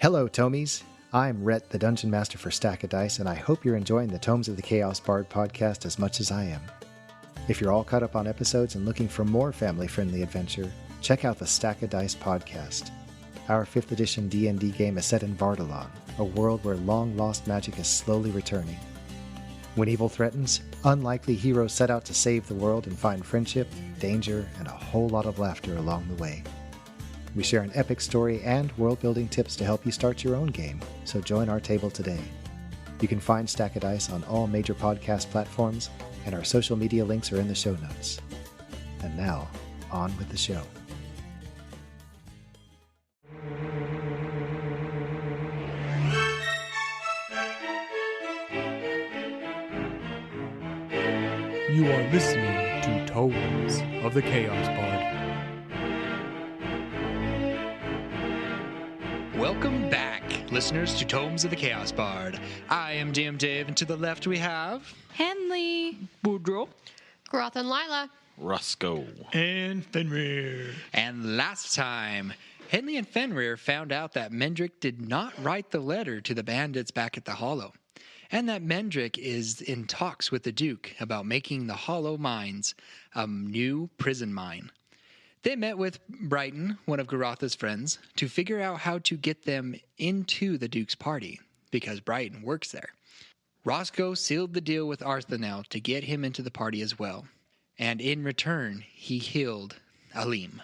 Hello, Tomies. I'm Rhett, the Dungeon Master for Stack of Dice, and I hope you're enjoying the Tomes of the Chaos Bard podcast as much as I am. If you're all caught up on episodes and looking for more family-friendly adventure, check out the Stack of Dice podcast. Our 5th edition D&D game is set in Vardalon, a world where long-lost magic is slowly returning. When evil threatens, unlikely heroes set out to save the world and find friendship, danger, and a whole lot of laughter along the way. We share an epic story and world-building tips to help you start your own game, so join our table today. You can find Stack of Dice on all major podcast platforms, and our social media links are in the show notes. And now, on with the show. You are listening to Tomes of the Chaos Bard. Welcome back, listeners, to Tomes of the Chaos Bard. I am DM Dave, and to the left we have... Henley, Boudreaux. Groth and Lila, Roscoe. And Fenrir. And last time, Henley and Fenrir found out that Mendrick did not write the letter to the bandits back at the Hollow, and that Mendrick is in talks with the Duke about making the Hollow Mines a new prison mine. They met with Brighton, one of Garotha's friends, to figure out how to get them into the Duke's party, because Brighton works there. Roscoe sealed the deal with Arthanel to get him into the party as well, and in return, he healed Alim.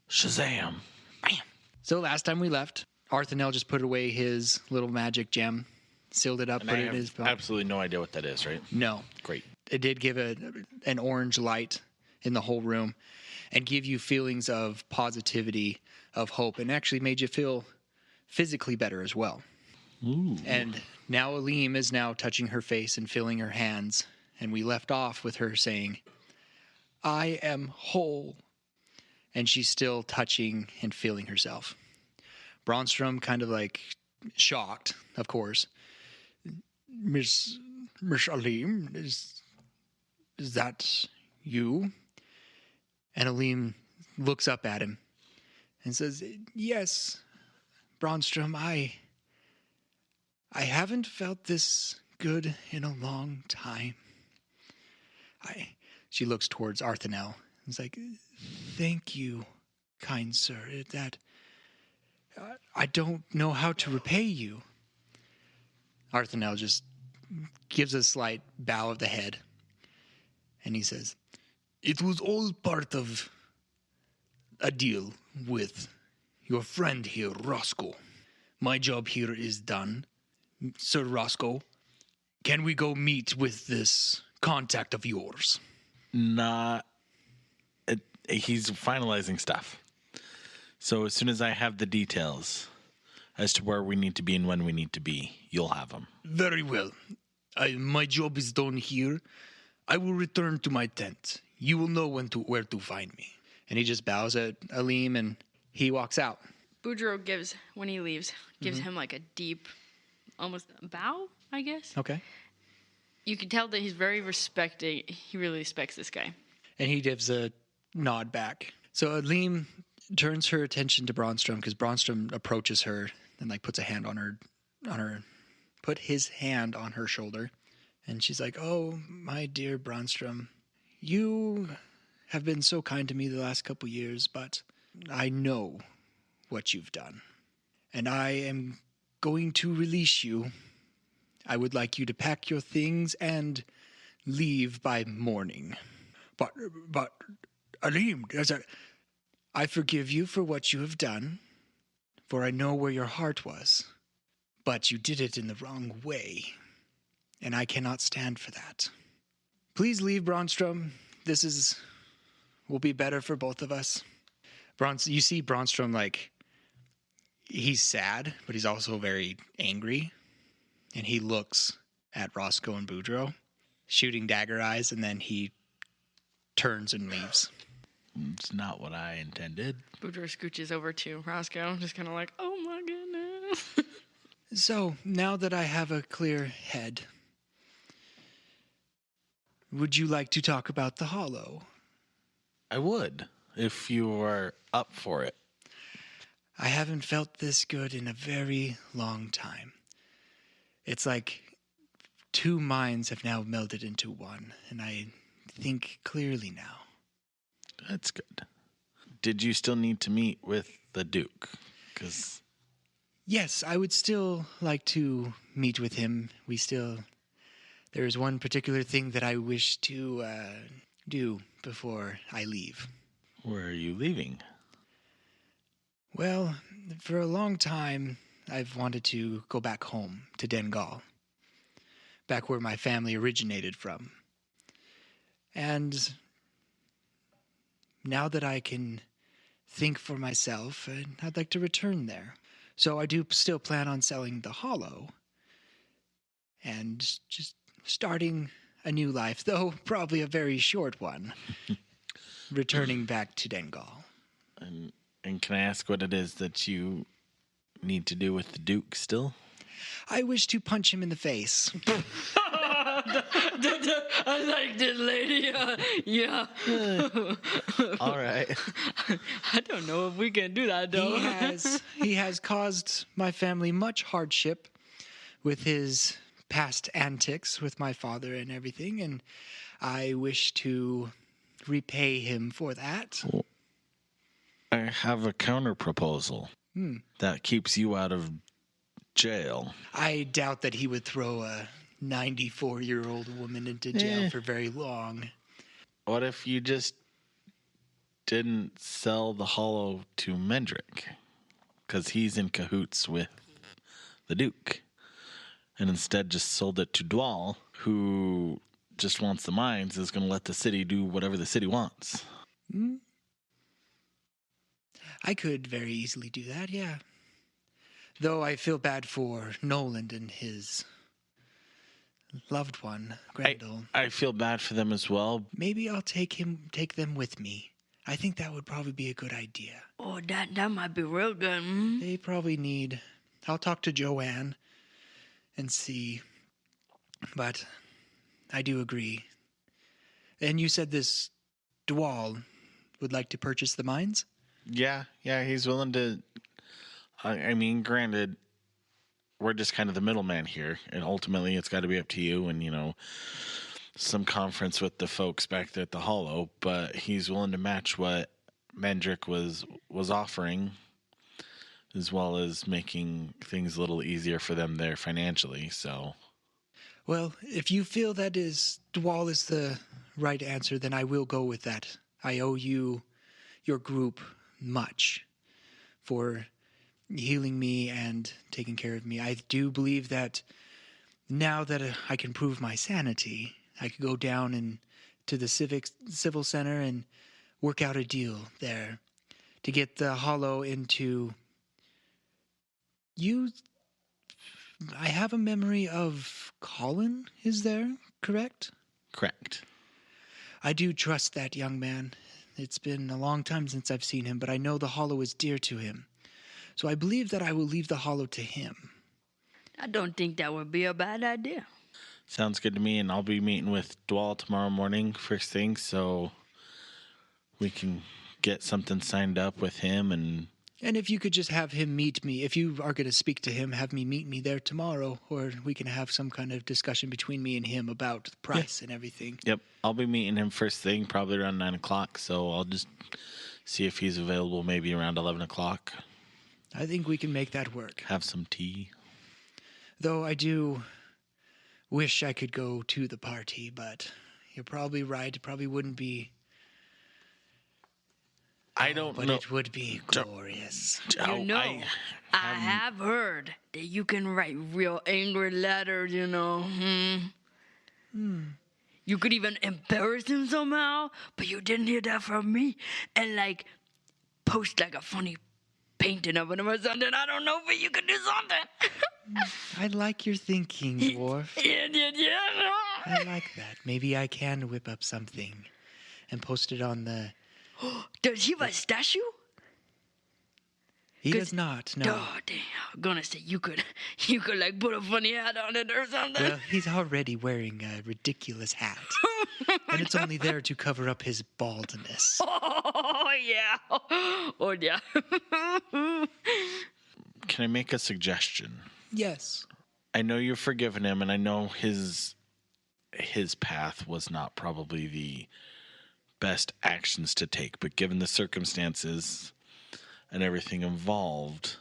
Shazam. Bam! So last time we left, Arthanel just put away his little magic gem, sealed it up, And put I it in have his belt. absolutely no idea what that is, right? No. Great. It did give an orange light in the whole room and give you feelings of positivity, of hope, and actually made you feel physically better as well. Ooh. And now Alim is now touching her face and feeling her hands, and we left off with her saying, "I am whole." And she's still touching and feeling herself. Bromstrom kind of like shocked, of course. Miss Alim, is that you? And Alim looks up at him and says, "Yes, Bromstrom, I haven't felt this good in a long time." She looks towards Arthanel and is like, "Thank you, kind sir, that I don't know how to repay you." Arthanel just gives a slight bow of the head, and he says, "It was all part of a deal with your friend here, Roscoe. My job here is done. Sir Roscoe, can we go meet with this contact of yours?" He's finalizing stuff. So as soon as I have the details as to where we need to be and when we need to be, you'll have them. "Very well. My job is done here. I will return to my tent. You will know where to find me." And he just bows at Alim and he walks out. Boudreaux gives, when he leaves, gives him like a deep, almost bow, I guess. Okay. You can tell that he's very respecting, he really respects this guy. And he gives a nod back. So Alim turns her attention to Bromstrom because Bromstrom approaches her and like puts his hand on her shoulder. And she's like, "Oh, my dear Bromstrom, you have been so kind to me the last couple years, but I know what you've done. And I am going to release you. I would like you to pack your things and leave by morning." But, Alim, "I forgive you for what you have done, for I know where your heart was. But you did it in the wrong way, and I cannot stand for that. Please leave, Bromstrom. This will be better for both of us." You see Bromstrom, like, he's sad, but he's also very angry. And he looks at Roscoe and Boudreaux, shooting dagger eyes, and then he turns and leaves. It's not what I intended. Boudreaux scooches over to Roscoe, just kind of like, "Oh my goodness." "So, now that I have a clear head, would you like to talk about the Hollow?" I would, if you are up for it. I haven't felt this good in a very long time. It's like two minds have now melded into one, and I think clearly now. That's good. Did you still need to meet with the Duke? Yes, I would still like to meet with him. There is one particular thing that I wish to do before I leave. Where are you leaving? Well, for a long time, I've wanted to go back home to Dengal, back where my family originated from. And now that I can think for myself, I'd like to return there. So I do still plan on selling the Hollow and just starting a new life, though probably a very short one, returning back to Dengal. And can I ask what it is that you need to do with the Duke still? I wish to punch him in the face. I like this lady. Yeah. All right. I don't know if we can do that, though. He has caused my family much hardship with his past antics with my father and everything, and I wish to repay him for that. Well, I have a counter proposal that keeps you out of jail. I doubt that he would throw a 94-year-old woman into jail for very long. What if you just didn't sell the Hollow to Mendrick? Because he's in cahoots with the Duke. And instead just sold it to Dwal, who just wants the mines, is going to let the city do whatever the city wants. I could very easily do that, yeah. Though I feel bad for Noland and his loved one, Grendel. I feel bad for them as well. Maybe I'll take them with me. I think that would probably be a good idea. Oh, that might be real good. They probably need... I'll talk to Joanne and see. But I do agree. And you said this Dwal would like to purchase the mines? Yeah, he's willing to... I mean, granted, we're just kind of the middleman here, and ultimately it's got to be up to you and, some conference with the folks back there at the Hollow, but he's willing to match what Mendrick was offering, as well as making things a little easier for them there financially, so... Well, if you feel that Dwal is the right answer, then I will go with that. I owe you, your group, much for healing me and taking care of me. I do believe that now that I can prove my sanity, I could go down to the civil center and work out a deal there to get the Hollow into you. I have a memory of Colin, is there, correct? Correct. I do trust that young man. It's been a long time since I've seen him, but I know the Hollow is dear to him. So I believe that I will leave the Hollow to him. I don't think that would be a bad idea. Sounds good to me, and I'll be meeting with Dwal tomorrow morning, first thing, so we can get something signed up with him. And if you could just have him meet me, if you are going to speak to him, have me meet me there tomorrow, or we can have some kind of discussion between me and him about the price and everything. Yep, I'll be meeting him first thing, probably around 9 o'clock, so I'll just see if he's available maybe around 11 o'clock. I think we can make that work. Have some tea. Though I do wish I could go to the party, but you're probably right. It probably wouldn't be... I don't know. But it would be glorious. I have heard that you can write real angry letters, You could even embarrass him somehow, but you didn't hear that from me. And, post, a funny painting of him or something. I don't know, but you could do something. I like your thinking, dwarf. Yeah. I like that. Maybe I can whip up something and post it on the... Does he have a statue? He does not, no. Oh, damn. I'm gonna say you could put a funny hat on it or something. Well, he's already wearing a ridiculous hat. And it's only there to cover up his baldness. Oh, yeah. Oh, yeah. Can I make a suggestion? Yes. I know you've forgiven him, and I know his path was not probably the best actions to take, but given the circumstances and everything involved,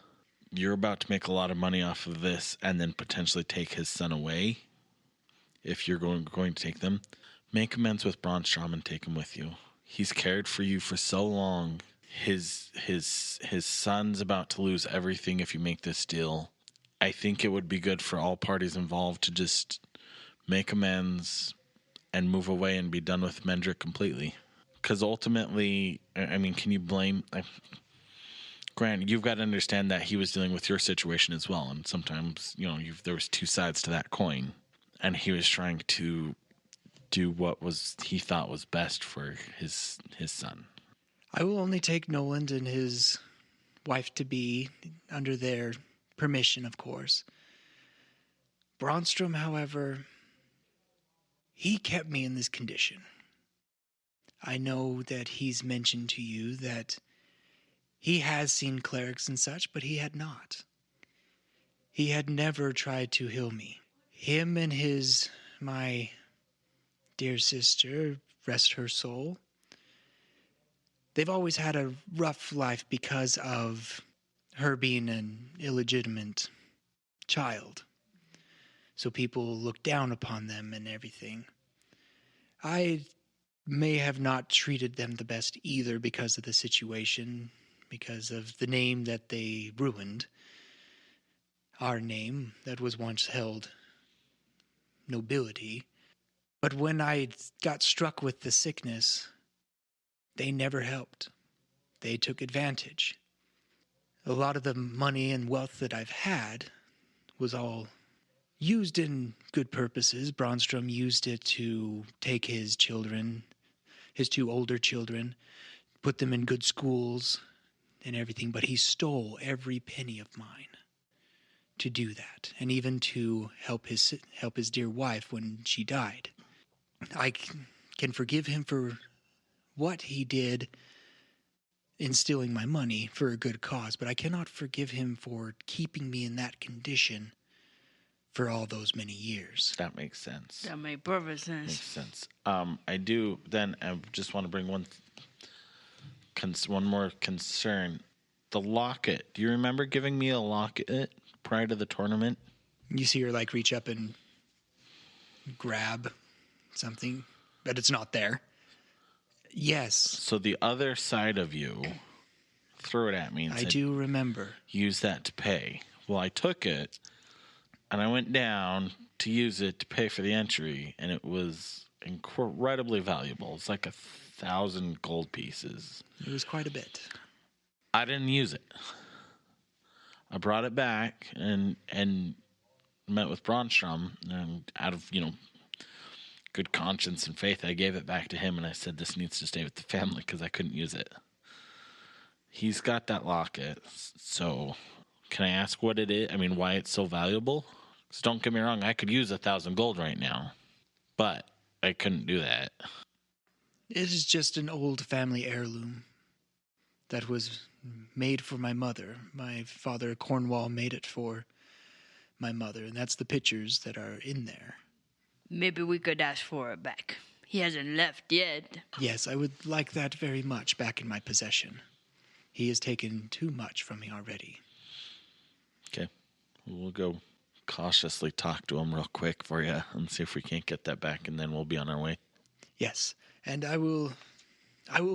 you're about to make a lot of money off of this and then potentially take his son away. If you're going to take them, make amends with Bromstrom and take him with you. He's cared for you for so long. His son's about to lose everything if you make this deal. I think it would be good for all parties involved to just make amends and move away and be done with Mendrick completely. Because ultimately, I mean, can you blame... Grant, you've got to understand that he was dealing with your situation as well. And sometimes, there was two sides to that coin. And he was trying to do what he thought was best for his son. I will only take Noland and his wife-to-be under their permission, of course. Bromstrom, however, he kept me in this condition. I know that he's mentioned to you that he has seen clerics and such, but he had not. He had never tried to heal me. Him and my dear sister, rest her soul, they've always had a rough life because of her being an illegitimate child. So people look down upon them and everything. I may have not treated them the best either because of the situation, because of the name that they ruined. Our name that was once held nobility. But when I got struck with the sickness, they never helped. They took advantage. A lot of the money and wealth that I've had was all used in good purposes. Bromstrom used it to take his children, his two older children, put them in good schools and everything, but he stole every penny of mine to do that, and even to help his dear wife when she died. I can forgive him for what he did in stealing my money for a good cause, but I cannot forgive him for keeping me in that condition for all those many years. That makes sense. That makes perfect sense. Makes sense. I just want to bring one more concern. The locket. Do you remember giving me a locket prior to the tournament? You see her reach up and grab something, but it's not there. Yes. So the other side of you threw it at me and I said, do remember. Use that to pay. Well, I took it and I went down to use it to pay for the entry, and it was incredibly valuable. It's like 1,000 gold pieces. It was quite a bit. I didn't use it. I brought it back and met with Bromstrom, and out of, good conscience and faith, I gave it back to him, and I said, this needs to stay with the family because I couldn't use it. He's got that locket, so can I ask what it is? I mean, why it's so valuable? Because don't get me wrong, I could use 1,000 gold right now, but I couldn't do that. It is just an old family heirloom that was made for my mother. My father, Cornwall, made it for my mother, and that's the pictures that are in there. Maybe we could ask for it back. He hasn't left yet. Yes, I would like that very much back in my possession. He has taken too much from me already. Okay. We'll go cautiously talk to him real quick for you and see if we can't get that back, and then we'll be on our way. Yes, and I will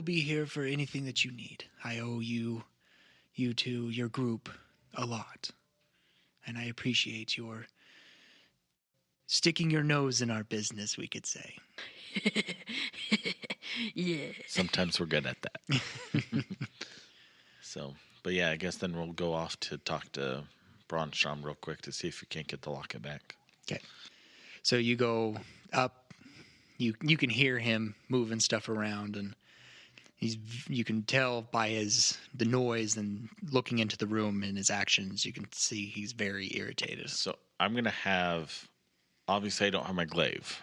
be here for anything that you need. I owe you two, your group, a lot. And I appreciate your sticking your nose in our business, we could say. Yeah. Sometimes we're good at that. But yeah, I guess then we'll go off to talk to Bromstrom real quick to see if we can't get the locket back. Okay. So you go up. You can hear him moving stuff around, and you can tell by the noise and looking into the room and his actions, you can see he's very irritated. So I'm going to have, obviously I don't have my glaive.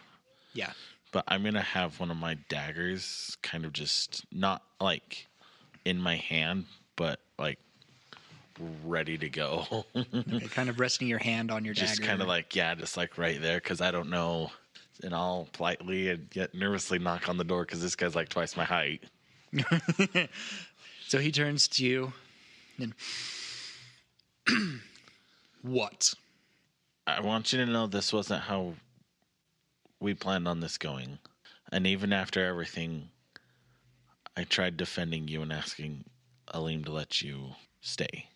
Yeah. But I'm going to have one of my daggers kind of just not like in my hand, but like ready to go. Okay, kind of resting your hand on your Just dagger. kind of like, just like right there, because I don't know. And I'll politely and yet nervously knock on the door because this guy's like twice my height. So he turns to you and what? I want you to know this wasn't how we planned on this going. And even after everything, I tried defending you and asking Aleem to let you stay.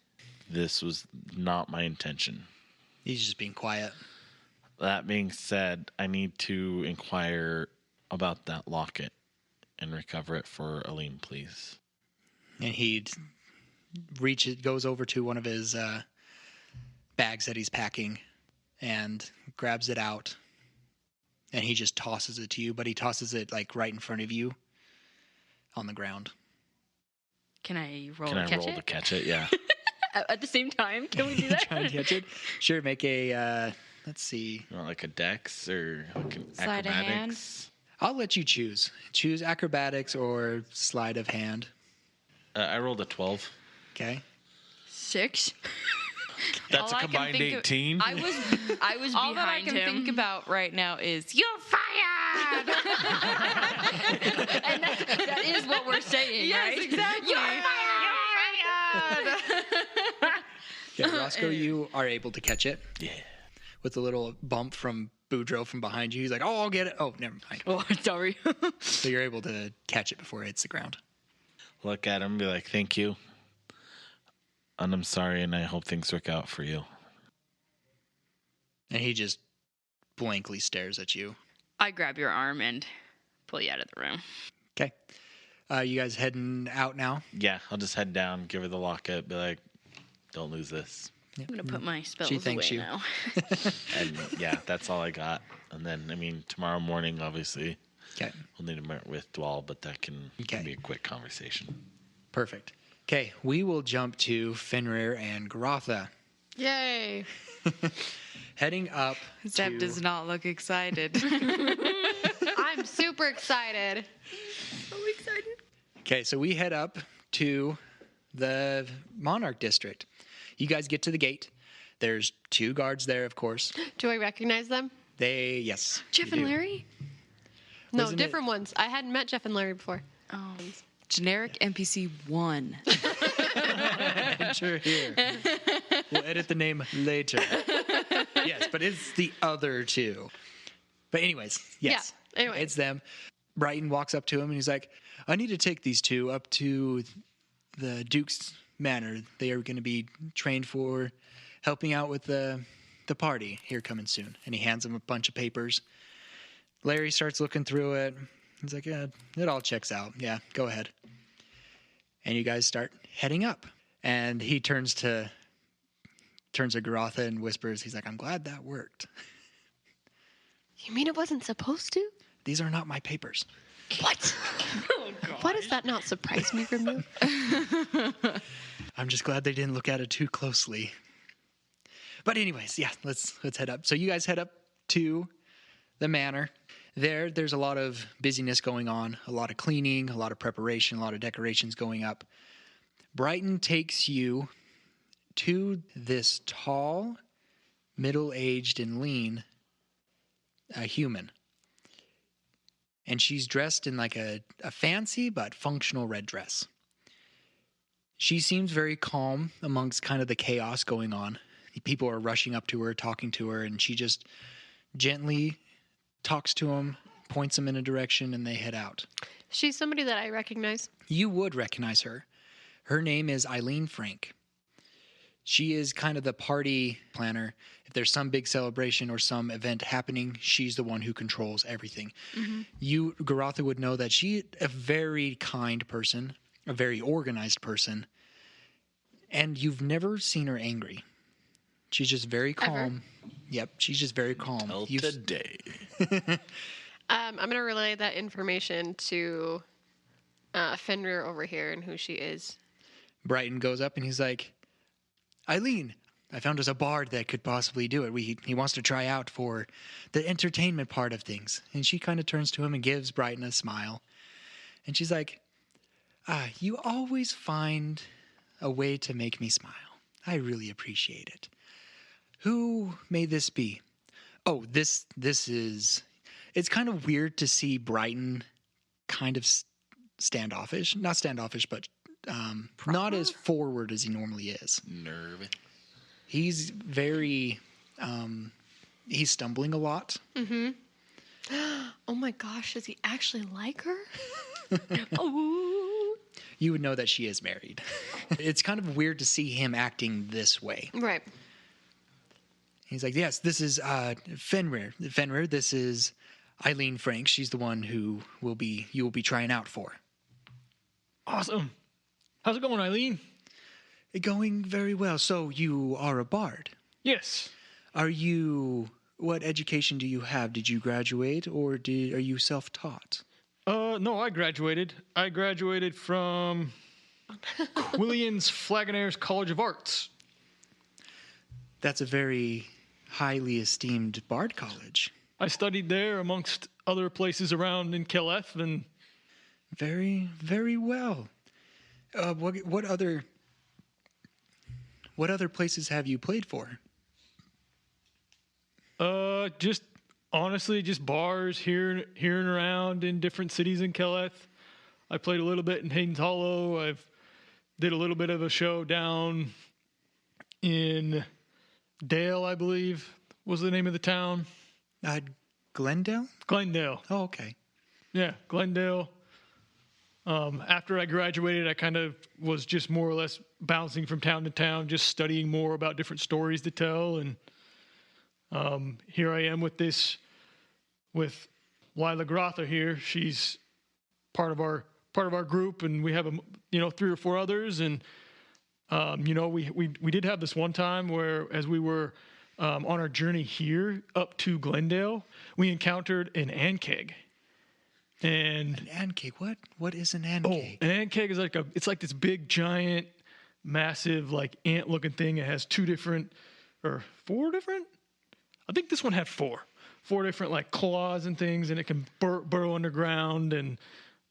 This was not my intention. He's just being quiet. That being said, I need to inquire about that locket and recover it for Aleem, please. And he goes over to one of his bags that he's packing and grabs it out. And he just tosses it to you, but he tosses it like right in front of you on the ground. Can I roll Can to I catch roll it? to catch it? Yeah. At the same time? Can we do that? Try and catch it? Sure, make a, let's see. You want like a dex or like an Sleight of hand? acrobatics? I'll let you choose. Choose acrobatics or sleight of hand. I rolled a 12. Okay. 6. That's All a I can combined think of- 18. I was All that I behind can him. think about right now is, you're fired! And that is what we're saying, Yes, right? exactly. You're fired! Yeah, Roscoe, you are able to catch it. Yeah. With a little bump from Boudreaux from behind you. He's like, oh, I'll get it. Oh, never mind. Oh, sorry. So you're able to catch it before it hits the ground. Look at him and be like, thank you. And I'm sorry, and I hope things work out for you. And he just blankly stares at you. I grab your arm and pull you out of the room. Okay. You guys heading out now? Yeah, I'll just head down, give her the locket, be like, don't lose this. I'm going to put my spells She thanks away you. now. And yeah, that's all I got. And then, I mean, tomorrow morning, obviously, Okay. we'll need to meet with Dwal, but that can Okay. be a quick conversation. Perfect. Okay, we will jump to Fenrir and Garotha. Yay. Heading up Zeb to... does not look excited. I'm super excited. Okay, so we head up to the Monarch District. You guys get to the gate. There's 2 guards there, of course. Do I recognize them? Yes. Jeff you and do. Larry? No, Wasn't it- different ones. I hadn't met Jeff and Larry before. Oh. Generic NPC 1. Enter here. We'll edit the name later. Yes, but it's the other 2. But anyways, yes. Yeah, anyway. It's them. Brighton walks up to him and he's like, I need to take these 2 up to the Duke's Manor. They are going to be trained for helping out with the party here coming soon. And he hands him a bunch of papers. Larry starts looking through it. He's like, yeah, it all checks out. Yeah, go ahead. And you guys start heading up. And he turns to Garotha and whispers, he's like, I'm glad that worked. You mean it wasn't supposed to? These are not my papers. What? Why does that not surprise me from you? I'm just glad they didn't look at it too closely. But anyways, yeah, let's head up. So you guys head up to the manor. There's a lot of busyness going on, a lot of cleaning, a lot of preparation, a lot of decorations going up. Brighton takes you to this tall, middle-aged and lean human. And she's dressed in like a fancy but functional red dress. She seems very calm amongst kind of the chaos going on. People are rushing up to her, talking to her, and she just gently talks to them, points them in a direction, and they head out. She's somebody that I recognize. You would recognize her. Her name is Eileen Frank. She is kind of the party planner. If there's some big celebration or some event happening, she's the one who controls everything. You, Garotha, would know that she's a very kind person, a very organized person, and you've never seen her angry. She's just very calm. Yep, she's just very calm. Till You've- today. I'm going to relay that information to Fenrir over here and who she is. Brighton goes up and he's like, Eileen, I found us a bard that could possibly do it. He wants to try out for the entertainment part of things. And she kind of turns to him and gives Brighton a smile. And she's like, You always find a way to make me smile. I really appreciate it. Who may this be? Oh, this is... It's kind of weird to see Brighton kind of standoffish. Not standoffish, but not as forward as he normally is. Nervous. He's very... he's stumbling a lot. Mm-hmm. Oh my gosh, does he actually like her? Oh. You would know that she is married. It's kind of weird to see him acting this way. Right. He's like, yes, this is Fenrir. Fenrir, this is Eileen Frank. She's the one who you will be trying out for. Awesome. How's it going, Eileen? Going very well. So you are a bard. Yes. What education do you have? Did you graduate or are you self-taught? No, I graduated. I graduated from Quillian's Flagonaires College of Arts. That's a very highly esteemed bard college. I studied there amongst other places around in Keleth, and very, very well. What other places have you played for? just honestly, just bars here and around in different cities in Keleth. I played a little bit in Hayden's Hollow. I've did a little bit of a show down in Dale, I believe, was the name of the town. Glendale? Glendale. Oh, okay. Yeah, Glendale. After I graduated, I kind of was just more or less bouncing from town to town, just studying more about different stories to tell. And here I am with Lila Grotha here. She's part of our group, and we have 3 or 4 others. And we did have this one time where, as we were on our journey here up to Glendale, we encountered an ankeg. And an ankeg? What is an ankeg? Oh, an ankeg is it's like this big, giant, massive, like ant-looking thing. It has 4 different. I think this one had 4 different like claws and things, and it can burrow underground.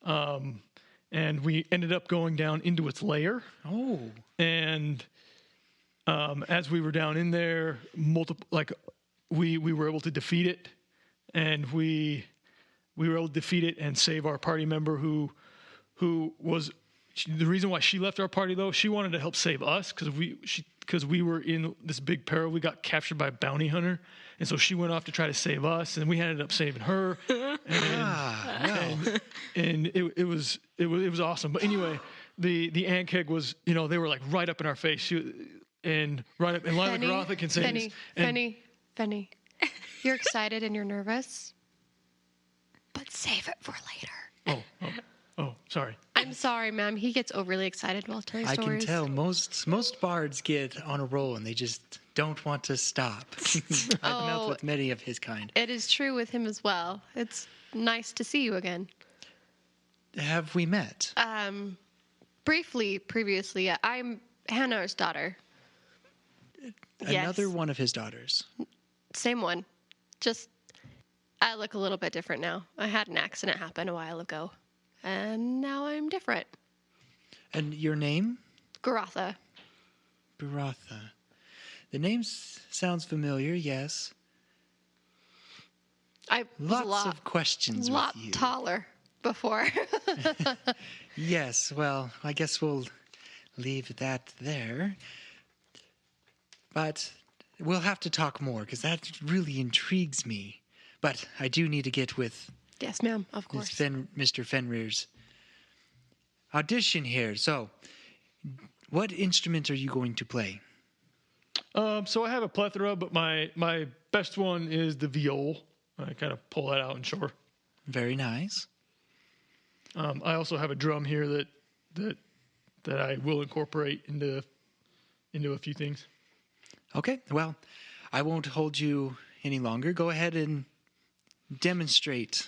And we ended up going down into its lair. Oh, and as we were down in there, we were able to defeat it, and we were able to defeat it and save our party member who was the reason why she left our party, though. She wanted to help save us because we were in this big peril. We got captured by a bounty hunter, and so she went off to try to save us, and we ended up saving her. And it was awesome. But anyway, the ankeg was, they were like right up in our face. And Lila Grotha can say this. Fenny, you're excited and you're nervous, but save it for later. Oh, sorry. I'm sorry, ma'am. He gets overly excited while telling stories. I can tell most bards get on a roll and they just don't want to stop. I've met with many of his kind. It is true with him as well. It's nice to see you again. Have we met? Briefly, previously. I'm Hannah's daughter. Another one of his daughters. Same one. Just, I look a little bit different now. I had an accident happen a while ago, and now I'm different. And your name? Grotha. Grotha. The name sounds familiar, yes. I was Lots of questions with you. Taller before. Yes, well, I guess we'll leave that there. But we'll have to talk more, because that really intrigues me. But I do need to get with... Yes, ma'am, of course. Mr. Fenrir's audition here. So, what instrument are you going to play? So I have a plethora, but my best one is the viol. I kind of pull that out and show her. Very nice. I also have a drum here that I will incorporate into a few things. Okay, well, I won't hold you any longer. Go ahead and demonstrate.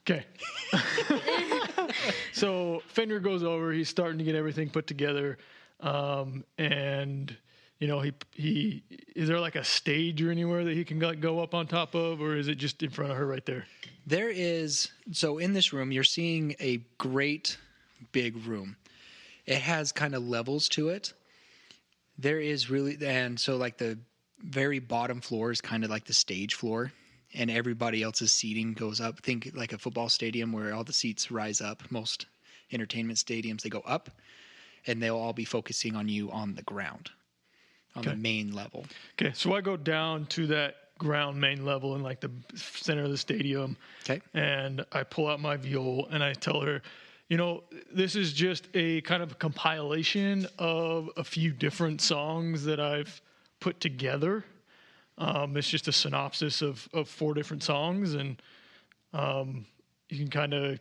Okay. So Fenrir goes over. He's starting to get everything put together, and he is there like a stage or anywhere that he can go up on top of, or is it just in front of her right there? There is, so in this room, you're seeing a grate big room. It has kind of levels to it. There is really, and so like the very bottom floor is kind of like the stage floor, and everybody else's seating goes up. Think like a football stadium where all the seats rise up. Most entertainment stadiums, they go up, and they'll all be focusing on you on the ground, on the main level. Okay, so I go down to that ground main level in like the center of the stadium. Okay. And I pull out my viol and I tell her, you know, this is just a kind of compilation of a few different songs that I've put together. It's just a synopsis of 4 different songs, and you can kind of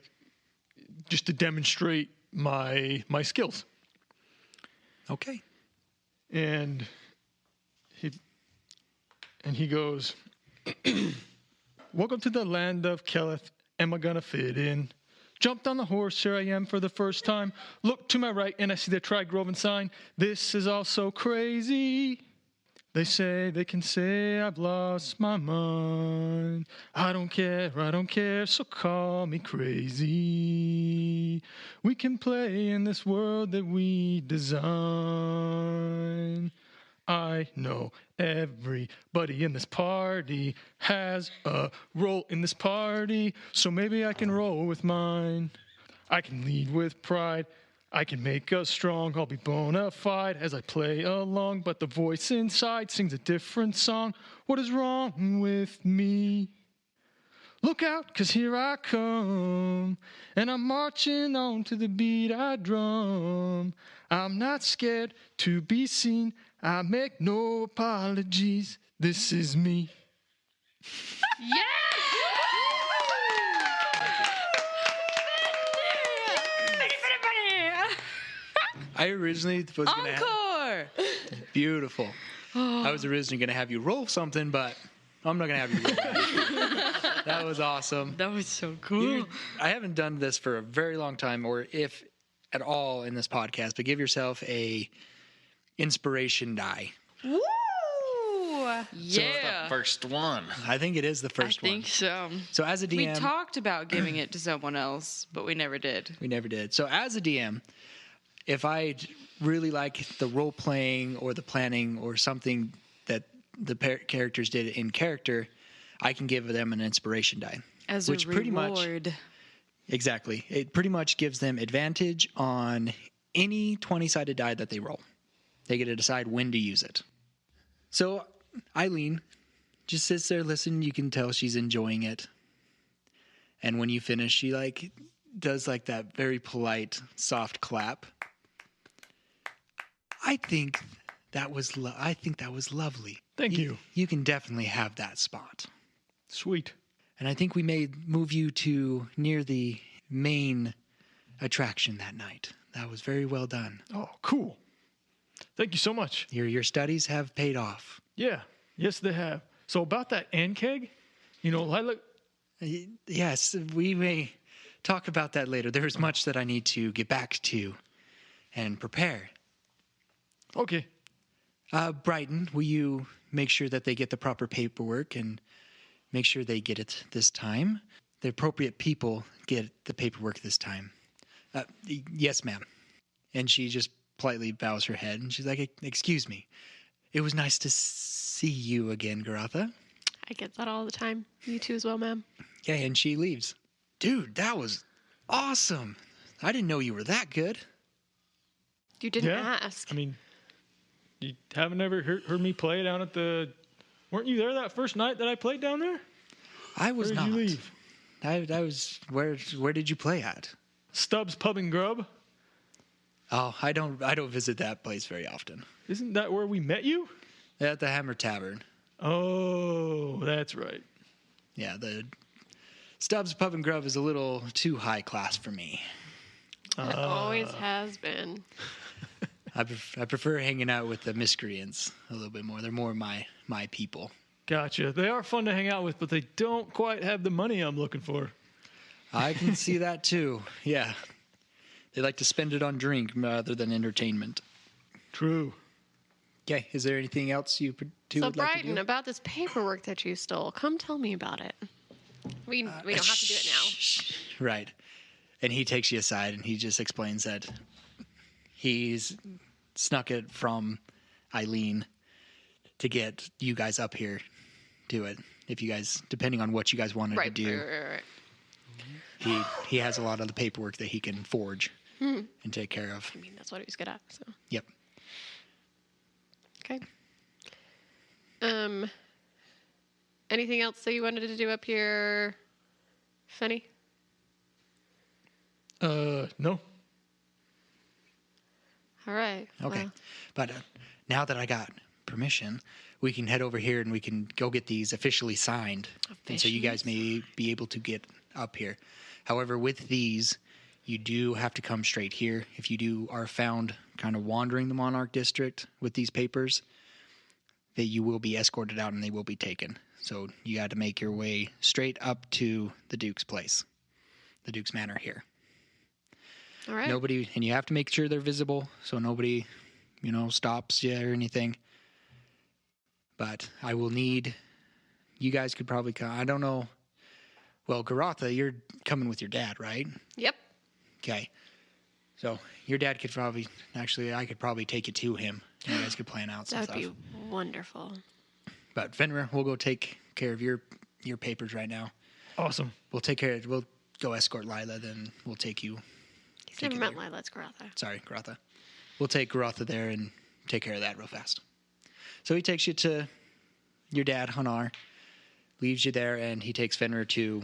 just to demonstrate my skills. Okay. And he goes, welcome to the land of Keleth. Am I gonna fit in? Jumped on the horse, here I am for the first time. Look to my right and I see the Tri-Groven sign. This is all so crazy. They can say I've lost my mind. I don't care, so call me crazy. We can play in this world that we design. I know everybody in this party has a role in this party, so maybe I can roll with mine. I can lead with pride. I can make us strong. I'll be bona fide as I play along, but the voice inside sings a different song. What is wrong with me? Look out, 'cause here I come, and I'm marching on to the beat I drum. I'm not scared to be seen. I make no apologies. This is me. Yes! I originally was going to have... Encore! Beautiful. I was originally going to have you roll something, but I'm not going to have you roll anything. That was awesome. That was so cool. I haven't done this for a very long time, or if at all in this podcast, but give yourself a inspiration die. Woo! Yeah. First one. I think it is the first I think so. So as a DM... We talked about giving it to someone else, but we never did. We never did. So as a DM, if I really like the role playing or the planning or something that the characters did in character, I can give them an inspiration die. As which a pretty much reward. exactly. It pretty much gives them advantage on any 20-sided die that they roll. They get to decide when to use it. So Eileen just sits there listening. You can tell she's enjoying it. And when you finish, she does that very polite, soft clap. I think that was lovely. Thank you. You can definitely have that spot. Sweet. And I think we may move you to near the main attraction that night. That was very well done. Oh, cool. Thank you so much. Your studies have paid off. Yeah. Yes, they have. So about that ant keg, Yes, we may talk about that later. There's much that I need to get back to and prepare. Okay. Brighton, will you make sure that they get the proper paperwork and make sure they get it this time? The appropriate people get the paperwork this time. Yes, ma'am. And she just politely bows her head and she's like, excuse me. It was nice to see you again, Garotha. I get that all the time. You too as well, ma'am. Yeah, and she leaves. Dude, that was awesome. I didn't know you were that good. You didn't ask. I mean, you haven't ever heard me play down at the... Weren't you there that first night that I played down there? I was Where not. did you leave? I was... Where did you play at? Stubbs Pub and Grub. Oh, I don't visit that place very often. Isn't that where we met you? At the Hammer Tavern. Oh, that's right. Yeah, the Stubbs Pub and Grub is a little too high class for me. It always has been. I prefer hanging out with the miscreants a little bit more. They're more my people. Gotcha. They are fun to hang out with, but they don't quite have the money I'm looking for. I can see that too. Yeah. They like to spend it on drink rather than entertainment. True. Okay, is there anything else you two So would like to Brighton, do? about this paperwork that you stole, come tell me about it. We don't have to do it now. Right. And he takes you aside, and he just explains that he's snuck it from Eileen to get you guys up here to it. If you guys, depending on what you guys wanted to do, he has a lot of the paperwork that he can forge and take care of. I mean, that's what he was good at. So. Yep. Okay. Anything else that you wanted to do up here, Fenny? No. All right. Okay. Well, But now that I got permission, we can head over here and we can go get these officially signed. And so you guys may be able to get up here. However, with these, you do have to come straight here. If you are found kind of wandering the Monarch District with these papers, that you will be escorted out and they will be taken. So you got to make your way straight up to the Duke's place, the Duke's Manor here. all right. Nobody, and you have to make sure they're visible so nobody, stops you or anything. But I will need, you guys could probably come, I don't know. Well, Garotha, you're coming with your dad, right? Yep. Okay. So your dad could probably, actually, I could probably take you to him. You guys could plan out some That would stuff. be wonderful. But Fenrir, we'll go take care of your papers right now. Awesome. We'll go escort Lila, then we'll take you. He's never met Lila. It's Garotha. Sorry, Garotha. We'll take Garotha there and take care of that real fast. So he takes you to your dad, Hanar, leaves you there, and he takes Fenrir to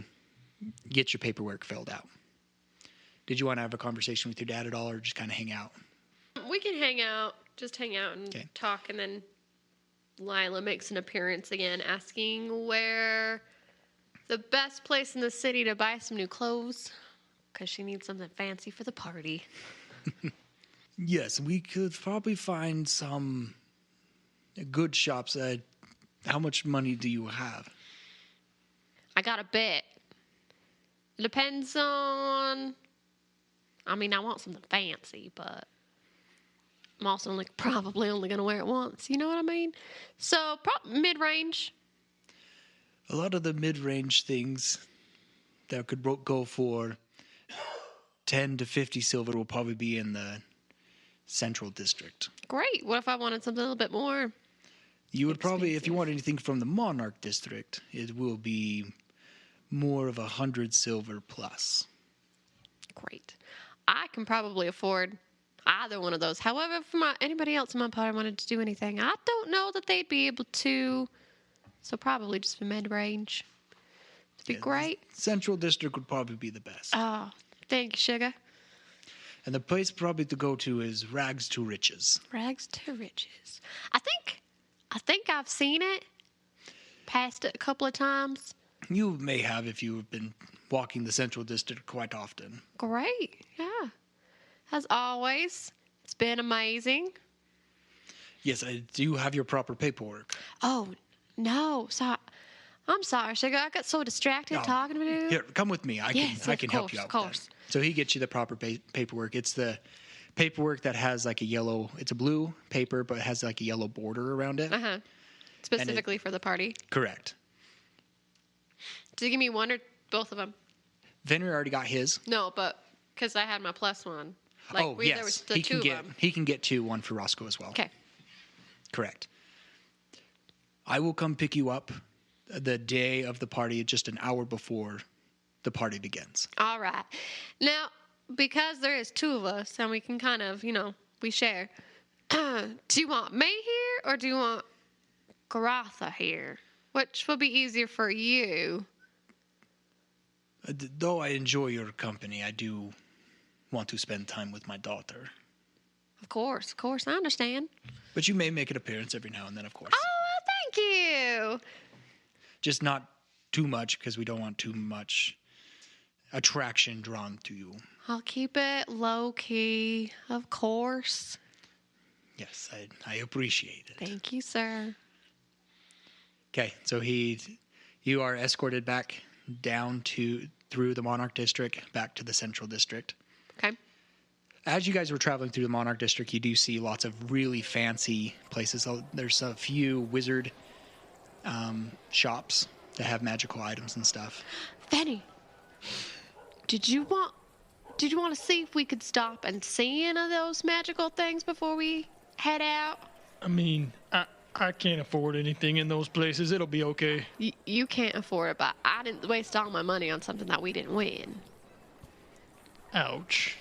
get your paperwork filled out. Did you want to have a conversation with your dad at all, or just kind of hang out? We can hang out and talk, and then Lila makes an appearance again, asking where the best place in the city to buy some new clothes, because she needs something fancy for the party. Yes, we could probably find some good shops. How much money do you have? I got a bit. It depends on... I mean, I want something fancy, but I'm also probably only going to wear it once. You know what I mean? So, mid-range. A lot of the mid-range things that could go for 10 to 50 silver will probably be in the Central District. Great. What if I wanted something a little bit more? You would probably, if you expensive? want anything from the Monarch District, it will be more of 100 silver plus. Great. I can probably afford either one of those. However, if anybody else in my party wanted to do anything, I don't know that they'd be able to. So probably just for mid-range. It'd be great. Central District would probably be the best. Oh, thank you, sugar. And the place probably to go to is Rags to Riches. Rags to riches. I think I've seen it. Passed it a couple of times. You may have if you've been walking the Central District quite often. Great. Yeah. As always, it's been amazing. Yes, I do have your proper paperwork. Oh, no. I'm sorry, sugar. I got so distracted Oh, talking to you. Here, come with me. I can help you out with that. So he gets you the proper paperwork. It's the paperwork that has like a yellow, it's a blue paper, but it has like a yellow border around it. Uh-huh. Specifically for the party. Correct. Did you give me one or both of them? Fenrir already got his. No, but because I had my plus one. Yes. There was the two of them. He can get one for Roscoe as well. Okay. Correct. I will come pick you up the day of the party, just an hour before the party begins. All right. Now, because there is two of us and we can kind of, we share. Do you want me here or do you want Garotha here? Which will be easier for you? Though I enjoy your company, I do want to spend time with my daughter. Of course, I understand. But you may make an appearance every now and then, of course. Oh, well, thank you. Just not too much, because we don't want too much attraction drawn to you. I'll keep it low key, of course. Yes, I appreciate it. Thank you, sir. Okay, so you are escorted back down through the Monarch District, back to the Central District. Okay. As you guys were traveling through the Monarch District, you do see lots of really fancy places. There's a few wizard shops that have magical items and stuff. Fanny, did you want did you want to see if we could stop and see any of those magical things before we head out? I mean, I can't afford anything in those places. It'll be okay. You can't afford it, but I didn't waste all my money on something that we didn't win. Ouch.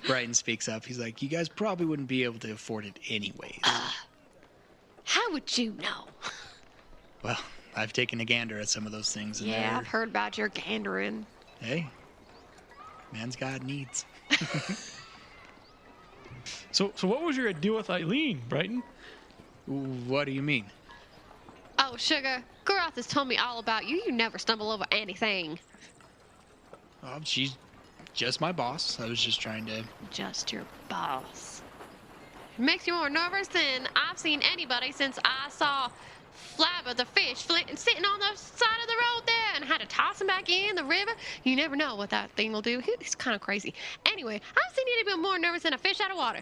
Brighton speaks up. He's like, you guys probably wouldn't be able to afford it anyways. How would you know? Well, I've taken a gander at some of those things. And Yeah, I've heard about your gandering. Hey, man's got needs. So what was your deal with Eileen, Brighton? What do you mean? Oh, Sugar, Garoth has told me all about you. You never stumble over anything. She's just my boss. I was just trying to... Just your boss. It makes you more nervous than I've seen anybody since I saw Flabber the fish sitting on the side of the road there and had to toss him back in the river. You never know what that thing will do. He's kind of crazy. Anyway, I've seen anybody more nervous than a fish out of water.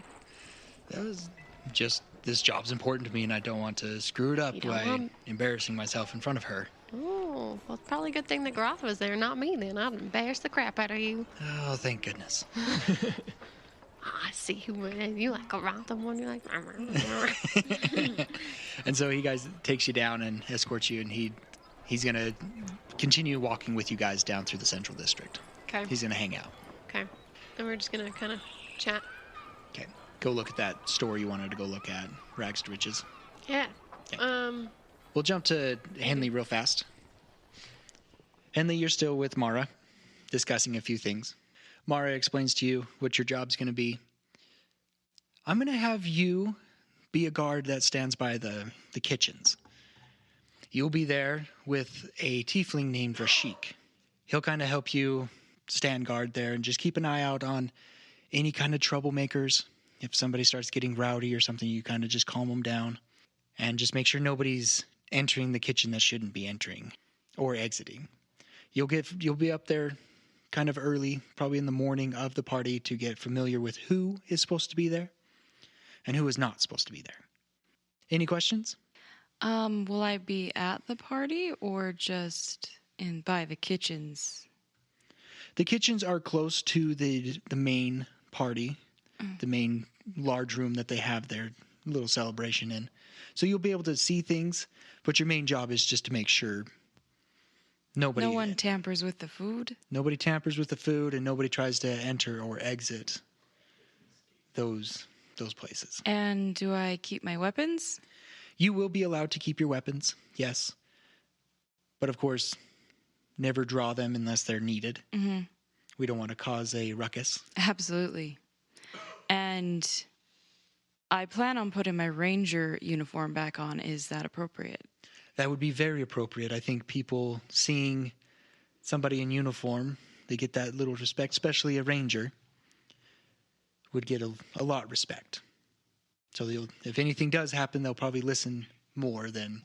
That was just... This job's important to me, and I don't want to screw it up by embarrassing myself in front of her. Oh, well, it's probably a good thing that Garoth was there, not me then. I'd embarrass the crap out of you. Oh, thank goodness. I see who you like Garoth, the one you're like... And so he takes you down and escorts you, and he's going to continue walking with you guys down through the Central District. Okay. He's going to hang out. Okay. And we're just going to kind of chat. Okay. Go look at that store you wanted to go look at, Rags to Riches. Yeah. We'll jump to Henley real fast. Henley, you're still with Mara, discussing a few things. Mara explains to you what your job's going to be. I'm going to have you be a guard that stands by the kitchens. You'll be there with a tiefling named Rashik. He'll kind of help you stand guard there and just keep an eye out on any kind of troublemakers. If somebody starts getting rowdy or something, you kind of just calm them down and just make sure nobody's entering the kitchen that shouldn't be entering or exiting. You'll be up there kind of early, probably in the morning of the party, to get familiar with who is supposed to be there and who is not supposed to be there. Any questions? Will I be at the party or just by the kitchens? The kitchens are close to the main party, the main large room that they have their little celebration in. So you'll be able to see things, but your main job is just to make sure no one tampers with the food? Nobody tampers with the food, and nobody tries to enter or exit those places. And do I keep my weapons? You will be allowed to keep your weapons, yes. But of course, never draw them unless they're needed. Mm-hmm. We don't want to cause a ruckus. Absolutely. And I plan on putting my ranger uniform back on. Is that appropriate? That would be very appropriate. I think people seeing somebody in uniform, they get that little respect, especially a ranger, would get a lot of respect. So if anything does happen, they'll probably listen more than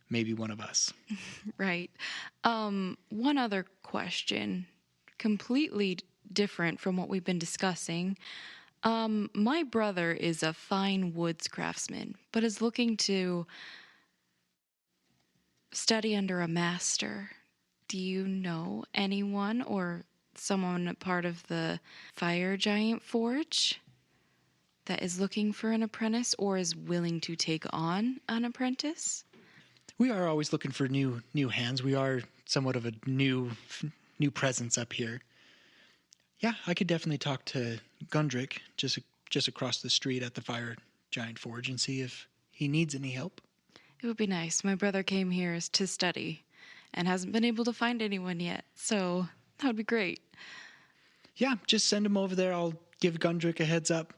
maybe one of us. Right. One other question, completely different from what we've been discussing. My brother is a fine woods craftsman, but is looking to study under a master. Do you know anyone or someone part of the Fire Giant Forge that is looking for an apprentice or is willing to take on an apprentice? We are always looking for new hands. We are somewhat of a new presence up here. Yeah, I could definitely talk to Gundrick just across the street at the Fire Giant Forge and see if he needs any help. It would be nice. My brother came here to study and hasn't been able to find anyone yet, so that would be great. Yeah, just send him over there. I'll give Gundrick a heads up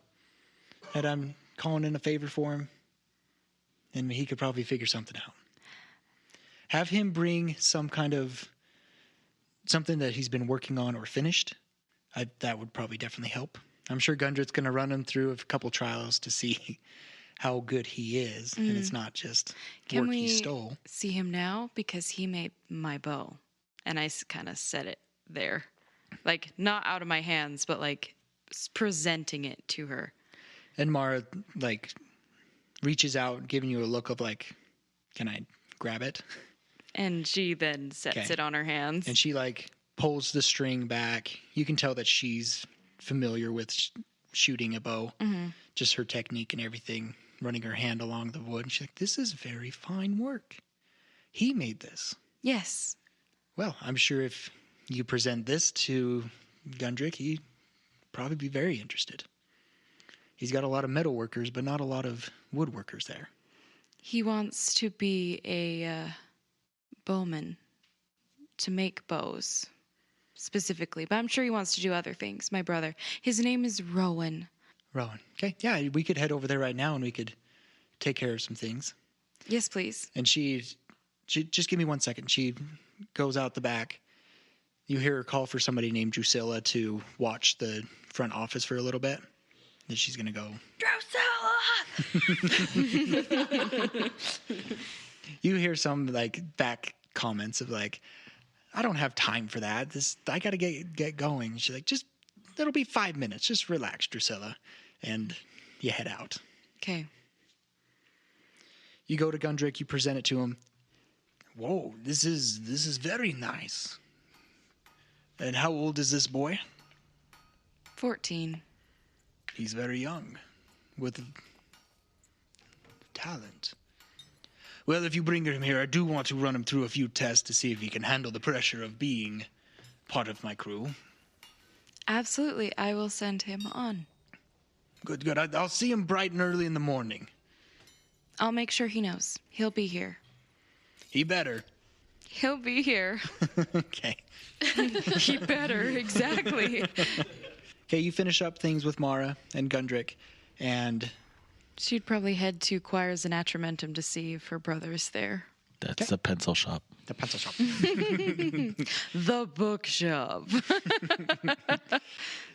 that I'm calling in a favor for him, and he could probably figure something out. Have him bring some kind of something that he's been working on or finished. That would probably definitely help. I'm sure Gundrick's going to run him through a couple trials to see how good he is, and it's not just work he stole. Can we see him now? Because he made my bow, and I kind of set it there. Like, not out of my hands, but, like, presenting it to her. And Mara, like, reaches out, giving you a look of, like, can I grab it? And she then sets it on her hands. And she, like, pulls the string back. You can tell that she's familiar with shooting a bow, just her technique and everything, running her hand along the wood. And she's like, this is very fine work. He made this. Yes. Well, I'm sure if you present this to Gundrick, he'd probably be very interested. He's got a lot of metal workers, but not a lot of woodworkers there. He wants to be a bowman, to make bows specifically, but I'm sure he wants to do other things. My brother. His name is Rowan. Rowan. Okay, yeah, we could head over there right now and we could take care of some things. Yes, please. And she just give me 1 second. She goes out the back. You hear her call for somebody named Drusilla to watch the front office for a little bit. Then she's going to go, Drusilla! You hear some like back comments of like, I don't have time for that. I got to get going. She's like, it'll be 5 minutes. Just relax, Drusilla. And you head out. Okay. You go to Gundrick, you present it to him. Whoa, this is very nice. And how old is this boy? 14. He's very young, with talent. Well, if you bring him here, I do want to run him through a few tests to see if he can handle the pressure of being part of my crew. Absolutely. I will send him on. Good. I'll see him bright and early in the morning. I'll make sure he knows. He'll be here. He better. He'll be here. Okay. He better, exactly. Okay, you finish up things with Mara and Gundrick, and She'd probably head to Choirs and Atramentum to see if her brother's there. That's the pencil shop. the pencil shop. The bookshop.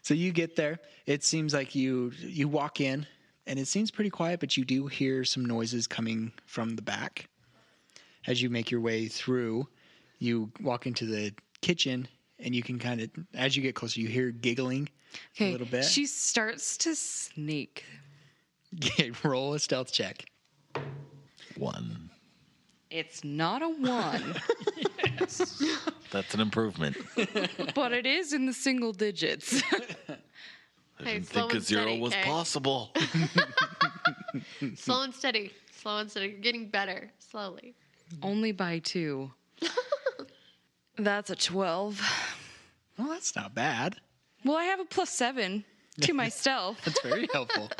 So you get there. It seems like you walk in, and it seems pretty quiet, but you do hear some noises coming from the back. As you make your way through, you walk into the kitchen, and you can kind of, as you get closer, you hear giggling a little bit. She starts to sneak. Okay, roll a stealth check. 1. It's not a 1, That's an improvement. but it is in the single digits. I Hey, didn't slow think a and 0 steady, was okay? possible. Slow and steady. Slow and steady. You're getting better. Slowly. Only by 2. That's a 12. Well, that's not bad. Well, I have a +7 to my stealth. That's very helpful.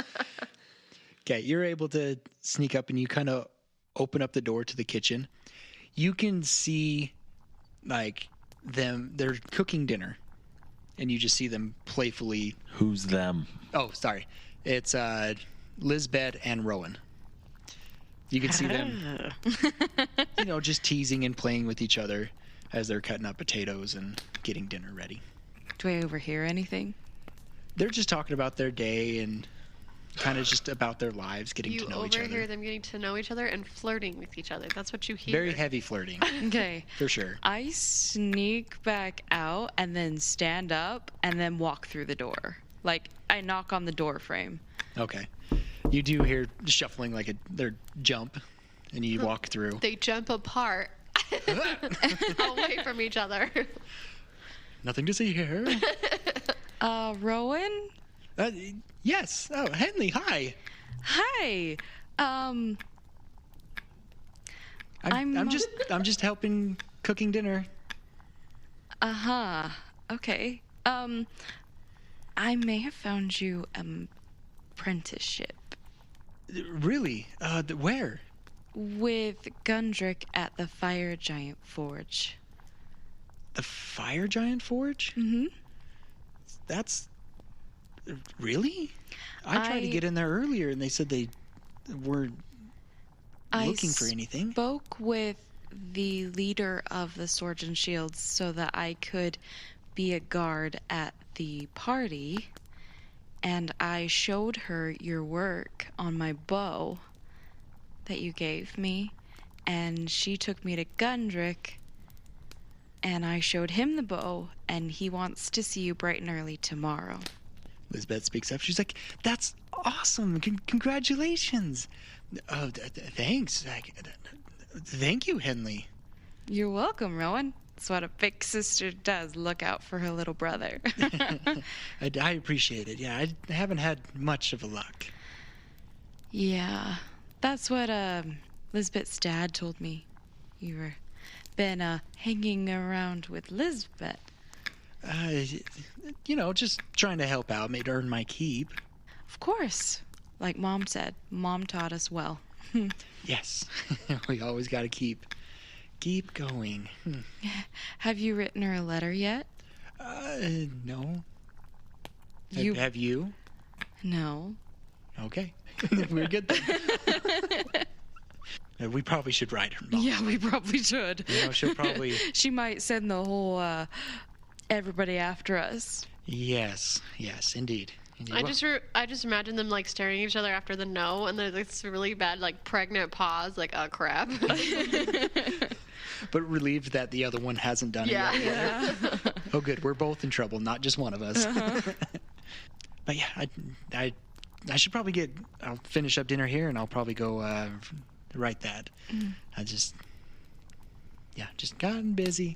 Okay, you're able to sneak up and you kind of open up the door to the kitchen. You can see, like, they're cooking dinner. And you just see them playfully. Who's them? Oh, sorry. It's Lizbeth and Rowan. You can see them, just teasing and playing with each other as they're cutting up potatoes and getting dinner ready. Do I overhear anything? They're just talking about their day and kind of just about their lives, getting to know each other. You overhear them getting to know each other and flirting with each other. That's what you hear. Very heavy flirting, Okay. for sure. I sneak back out and then stand up and then walk through the door. Like, I knock on the door frame. Okay. You do hear shuffling like their jump, and you walk through. They jump apart away from each other. Nothing to see here. Rowan? Yes. Oh, Henley, hi. Hi. I'm I'm- just helping cooking dinner. Uh-huh. Okay. I may have found you an apprenticeship Really? Where? with Gundrick at the Fire Giant Forge. The Fire Giant Forge? Mm-hmm. That's really? I tried to get in there earlier, and they said they weren't looking for anything. Spoke with the leader of the Swords and Shields so that I could be a guard at the party, and I showed her your work on my bow that you gave me, and she took me to Gundrick, and I showed him the bow, and he wants to see you bright and early tomorrow. Lizbeth speaks up. She's like, "That's awesome! Congratulations! Thanks. Thank you, Henley." You're welcome, Rowan. That's what a big sister does. Look out for her little brother. I appreciate it. Yeah, I haven't had much of a luck. Yeah, that's what Lisbeth's dad told me. You were been hanging around with Lisbeth. Just trying to help out, maybe earn my keep. Of course. Like Mom said, Mom taught us well. Yes, we always got to keep going. Have you written her a letter yet? No. You Have you? No. Okay, we're good then. We probably should write her. Yeah, we probably should. She'll probably. She might send the whole everybody after us. Yes, indeed. I just imagine them like staring at each other after the no, and there's this really bad like pregnant pause, like oh crap. But relieved that the other one hasn't done it yet. Yeah. Oh, good. We're both in trouble, not just one of us. But yeah, I should probably I'll finish up dinner here, and I'll probably go write that. I just gotten busy.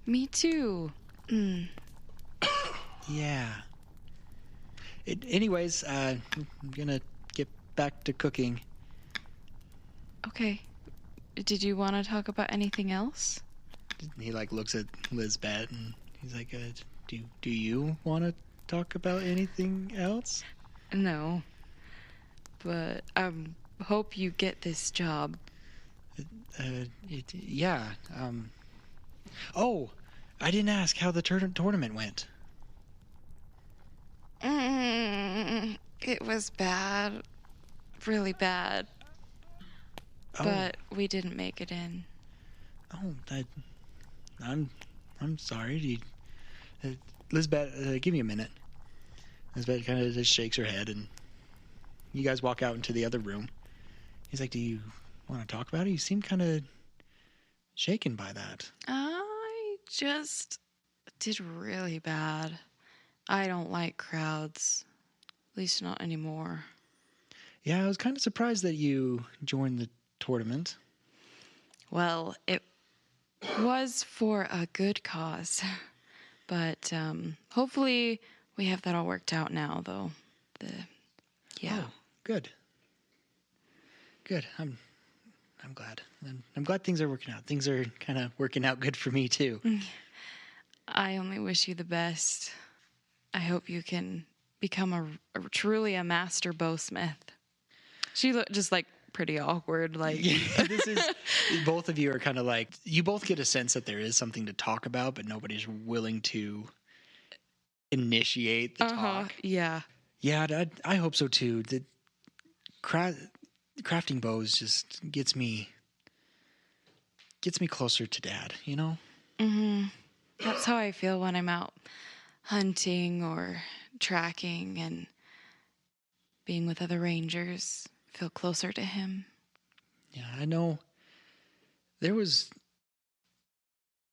Me too. Yeah. Anyways, I'm gonna get back to cooking. Okay. Did you want to talk about anything else? He looks at Lisbeth and he's like, "Do you want to talk about anything else?" No. But I hope you get this job. Yeah. Oh, I didn't ask how the tournament went. It was bad. Really bad. Oh. But we didn't make it in. Oh, I'm sorry. Lisbeth, give me a minute. Lisbeth kind of just shakes her head, and you guys walk out into the other room. He's like, "Do you want to talk about it? You seem kind of shaken by that." I just did really bad. I don't like crowds. At least not anymore. Yeah, I was kind of surprised that you joined the tournament. Well, it was for a good cause. But hopefully we have that all worked out now, though. Yeah. Oh, good. Good. I'm glad. I'm glad things are working out. Things are kind of working out good for me too. I only wish you the best. I hope you can become truly a master bowsmith. She looked just pretty awkward. This is both of you are kind of you both get a sense that there is something to talk about, but nobody's willing to initiate the talk. Yeah. Yeah, I hope so too. The crafting bows just gets me closer to Dad, you know? Mm-hmm. That's how I feel when I'm out hunting or tracking and being with other rangers. Feel closer to him. Yeah, I know. There was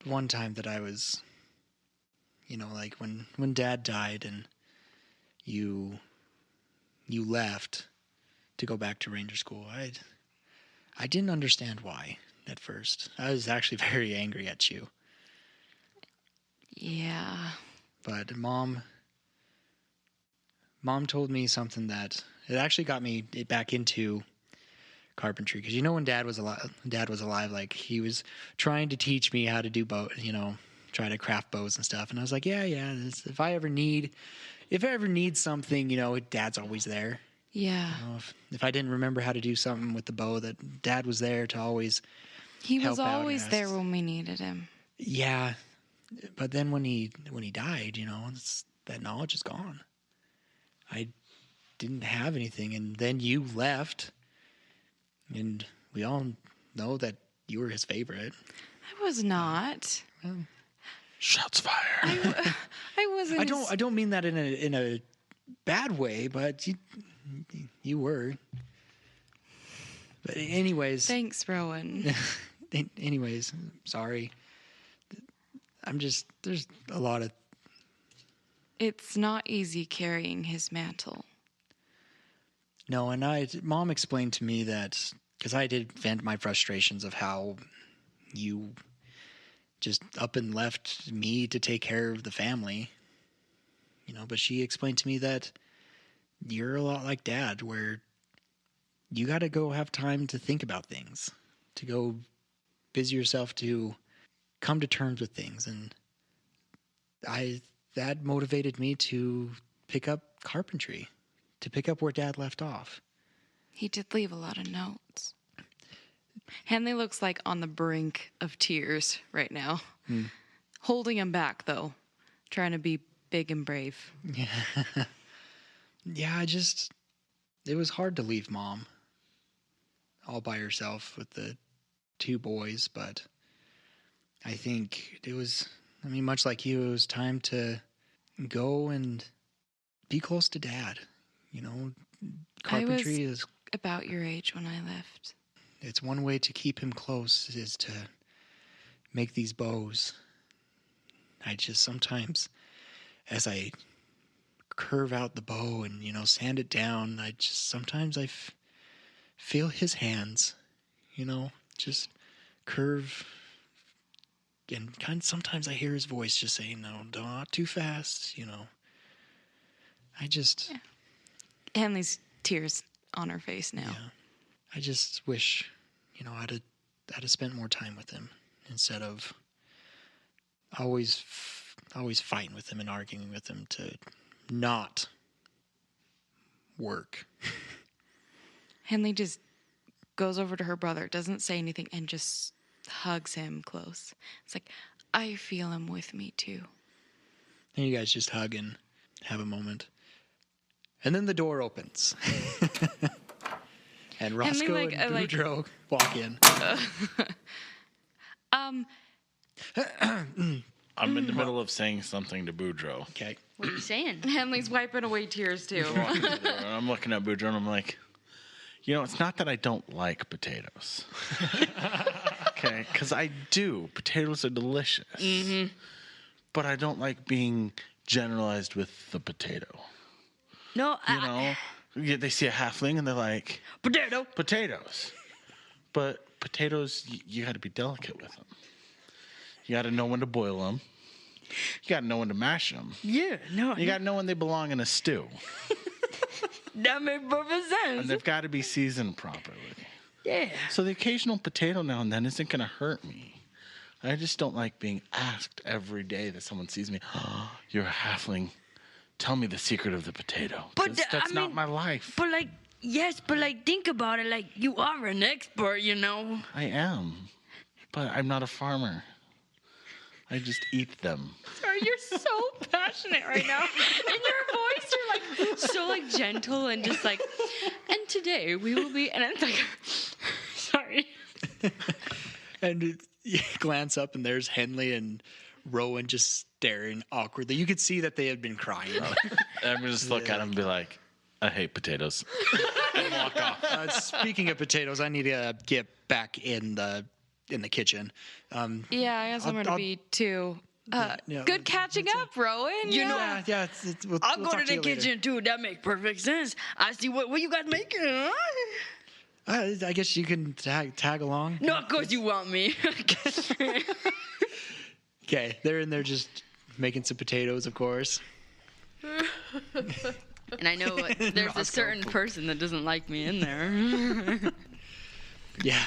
one time that I was, when Dad died and you left to go back to Ranger School. I didn't understand why at first. I was actually very angry at you. Yeah. But Mom told me something that it actually got me back into carpentry, because when Dad was alive, he was trying to teach me how to do try to craft bows and stuff, and I was like, yeah, if I ever need something, Dad's always there. Yeah. If I didn't remember how to do something with the bow, that Dad was there to always He help was out always there when we needed him. Yeah, but then when he died, that knowledge is gone. I didn't have anything, and then you left, and we all know that you were his favorite. I was not. Shots fired. I wasn't. I don't mean that in a bad way, but you were. But anyways. Thanks, Rowan. Anyways, sorry. There's a lot of. It's not easy carrying his mantle. No, and Mom explained to me that, because I did vent my frustrations of how you just up and left me to take care of the family. But she explained to me that you're a lot like Dad, where you got to go have time to think about things, to go busy yourself, to come to terms with things. And that motivated me to pick up carpentry, to pick up where Dad left off. He did leave a lot of notes. Henley looks like on the brink of tears right now. Holding him back, though. Trying to be big and brave. Yeah, it was hard to leave Mom all by herself with the 2 boys, but I think it was, much like you, it was time to go and be close to Dad. Carpentry is about your age when I left. It's one way to keep him close is to make these bows. I just sometimes, as I curve out the bow and, sand it down, sometimes I feel his hands, just curve. And sometimes I hear his voice just saying, no, not too fast, Henley's tears on her face now. Yeah. I just wish, I'd have spent more time with him instead of always fighting with him and arguing with him to not work. Henley just goes over to her brother, doesn't say anything, and just hugs him close. It's like, I feel him with me too. And you guys just hug and have a moment. And then the door opens. And Roscoe and Boudreaux walk in. I'm in the middle of saying something to Boudreaux. Okay. What are you saying? Henley's wiping away tears too. I'm looking at Boudreaux and I'm like, it's not that I don't like potatoes. Okay, because I do. Potatoes are delicious. Mm-hmm. But I don't like being generalized with the potato. No, They see a halfling and they're like, potatoes. But potatoes, you got to be delicate with them. You got to know when to boil them. You got to know when to mash them. Yeah, no. You got to know when they belong in a stew. That makes perfect sense. And they've got to be seasoned properly. Yeah. So the occasional potato now and then isn't going to hurt me. I just don't like being asked every day that someone sees me, oh, you're a halfling. Tell me the secret of the potato. But that's not my life. But think about it. You are an expert, I am. But I'm not a farmer. I just eat them. Sorry, you're so passionate right now. In your voice, you're so gentle and just and today we will be, and it's sorry. And you glance up and there's Henley and Rowan just staring awkwardly. You could see that they had been crying. I'm going to just look at them and be like, I hate potatoes. And walk off. Speaking of potatoes, I need to get back in the kitchen. Yeah, I got somewhere to be too. Good catching up, Rowan. Yeah. I'll go to the kitchen too. That makes perfect sense. I see what you guys making. Huh? I guess you can tag along. No, of course you want me. Okay, they're in there just making some potatoes, of course. And I know there's a certain person that doesn't like me in there. Yeah.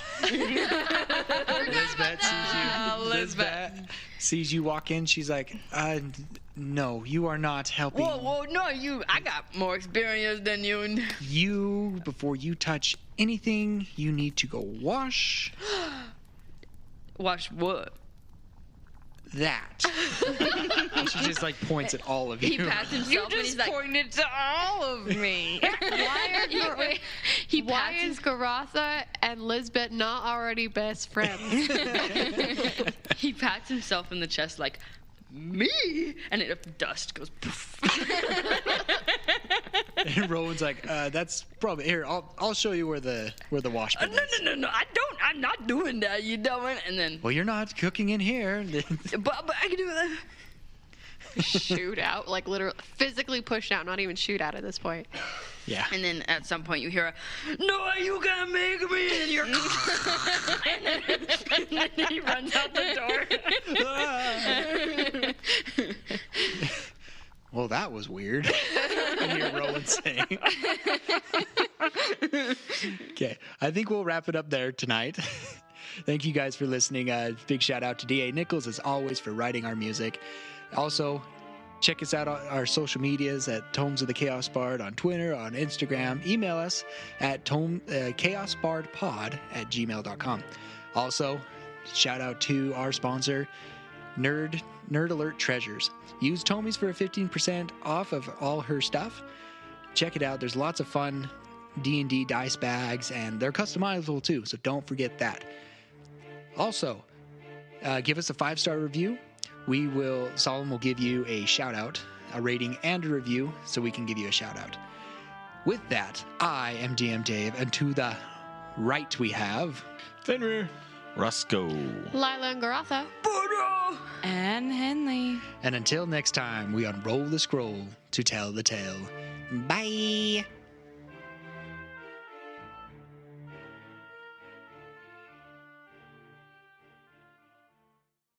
Lisbeth sees you walk in. She's like, no, you are not helping. Whoa, no, I got more experience than you. Before you touch anything, you need to go wash. Wash what? That. She just points at all of you. He pats himself and he's pointed to all of me. Why is Garatha and Lisbeth not already best friends? He pats himself in the chest like, me? And dust goes poof. And Rowan's like, that's probably here. I'll show you where the wash bin is. No, I'm not doing that, you dumb. And then, well, you're not cooking in here. but I can do that. Shoot out, literally physically push out, not even shoot out at this point. Yeah. And then at some point you hear a, no, you gotta make me, and you're and he runs out the door. Well, that was weird. I hear Rowan saying. Okay, I think we'll wrap it up there tonight. Thank you guys for listening. Big shout out to D.A. Nichols, as always, for writing our music. Also, check us out on our social medias at Tomes of the Chaos Bard on Twitter, on Instagram. Email us at chaosbardpod@gmail.com. Also, shout out to our sponsor, Nerd Alert Treasures. Use Tomies for a 15% off of all her stuff. Check it out. There's lots of fun D&D dice bags, and they're customizable too, so don't forget that. Also, give us a 5-star review. Solomon will give you a shout out, a rating, and a review, so we can give you a shout out. With that, I am DM Dave, and to the right we have Fenrir. Rusco. Lila and Garatha. And Henley. And until next time, we unroll the scroll to tell the tale. Bye!